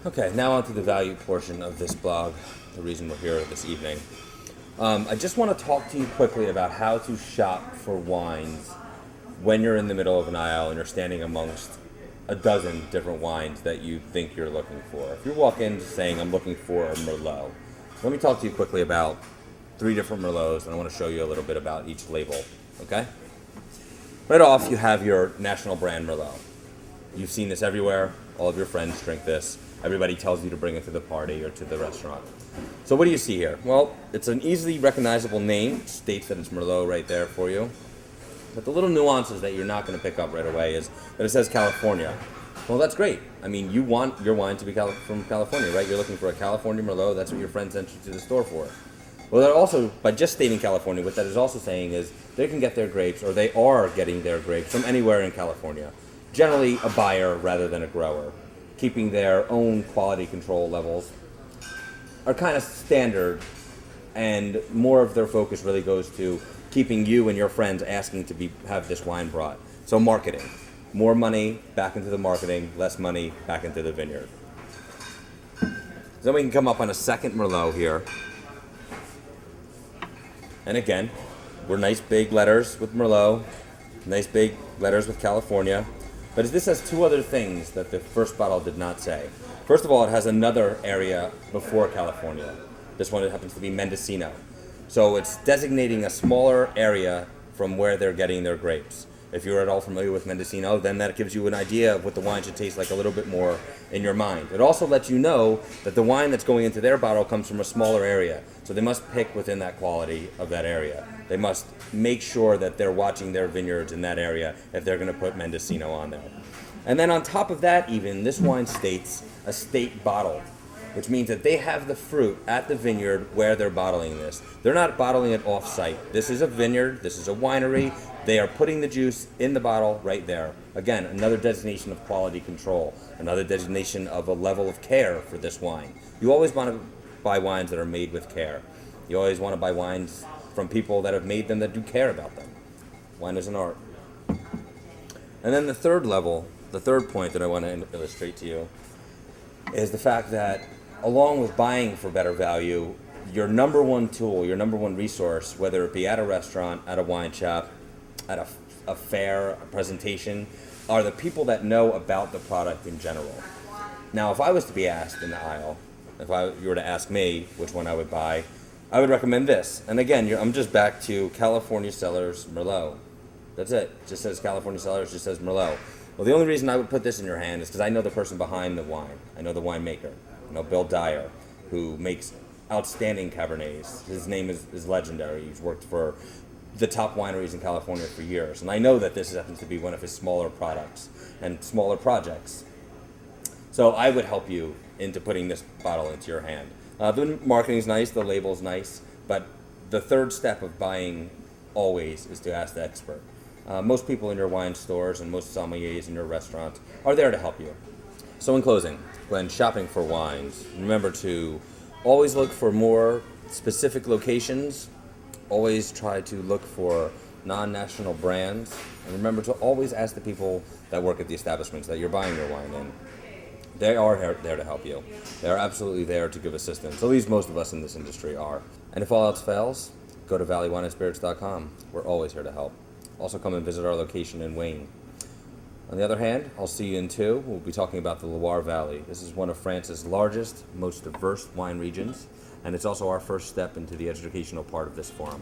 Okay, now on to the value portion of this blog, the reason we're here this evening. I just want to talk to you quickly about how to shop for wines when you're in the middle of an aisle and you're standing amongst a dozen different wines that you think you're looking for. If you walk in saying, I'm looking for a Merlot, let me talk to you quickly about 3 different Merlots, and I want to show you a little bit about each label, okay? Right off, you have your national brand Merlot. You've seen this everywhere. All of your friends drink this. Everybody tells you to bring it to the party or to the restaurant. So what do you see here? Well, it's an easily recognizable name. It states that it's Merlot right there for you. But the little nuances that you're not going to pick up right away is that it says California. Well, that's great. I mean, you want your wine to be from California, right? You're looking for a California Merlot. That's what your friend sent you to the store for. Well, they're also, by just stating California, what that is also saying is they can get their grapes, or they are getting their grapes from anywhere in California. Generally a buyer rather than a grower, keeping their own quality control levels are kind of standard, and more of their focus really goes to keeping you and your friends asking to have this wine brought. So marketing. More money back into the marketing, less money back into the vineyard. Then we can come up on a second Merlot here. And again, we're nice big letters with Merlot, nice big letters with California. But this has 2 other things that the first bottle did not say. First of all, it has another area before California. This one happens to be Mendocino. So it's designating a smaller area from where they're getting their grapes. If you're at all familiar with Mendocino, then that gives you an idea of what the wine should taste like a little bit more in your mind. It also lets you know that the wine that's going into their bottle comes from a smaller area. So they must pick within that quality of that area. They must make sure that they're watching their vineyards in that area if they're going to put Mendocino on there. And then on top of that even, this wine states a state bottle, which means that they have the fruit at the vineyard where they're bottling this. They're not bottling it off-site. This is a vineyard, this is a winery. They are putting the juice in the bottle right there. Again, another designation of quality control, another designation of a level of care for this wine. You always want to buy wines that are made with care. You always want to buy wines from people that have made them that do care about them. Wine is an art. And then the third level, the third point that I want to illustrate to you is the fact that along with buying for better value, your number one tool, your number one resource, whether it be at a restaurant, at a wine shop, at a fair, a presentation, are the people that know about the product in general. Now, if I was to be asked in the aisle, you were to ask me which one I would buy, I would recommend this. And again, I'm just back to California Cellars Merlot. That's it. It just says California Cellars, just says Merlot. Well, the only reason I would put this in your hand is because I know the person behind the wine. I know the winemaker. I know Bill Dyer, who makes outstanding Cabernets. His name is legendary. He's worked for the top wineries in California for years. And I know that this happens to be one of his smaller products and smaller projects. So I would help you into putting this bottle into your hand. The marketing's nice, the label's nice, but the third step of buying always is to ask the expert. Most people in your wine stores and most sommeliers in your restaurants are there to help you. So in closing, when shopping for wines, remember to always look for more specific locations. Always try to look for non-national brands. And remember to always ask the people that work at the establishments that you're buying your wine in. They are there to help you. They are absolutely there to give assistance. At least most of us in this industry are. And if all else fails, go to valleywineandspirits.com. We're always here to help. Also come and visit our location in Wayne. On the other hand, I'll see you in 2. We'll be talking about the Loire Valley. This is one of France's largest, most diverse wine regions, and it's also our first step into the educational part of this forum.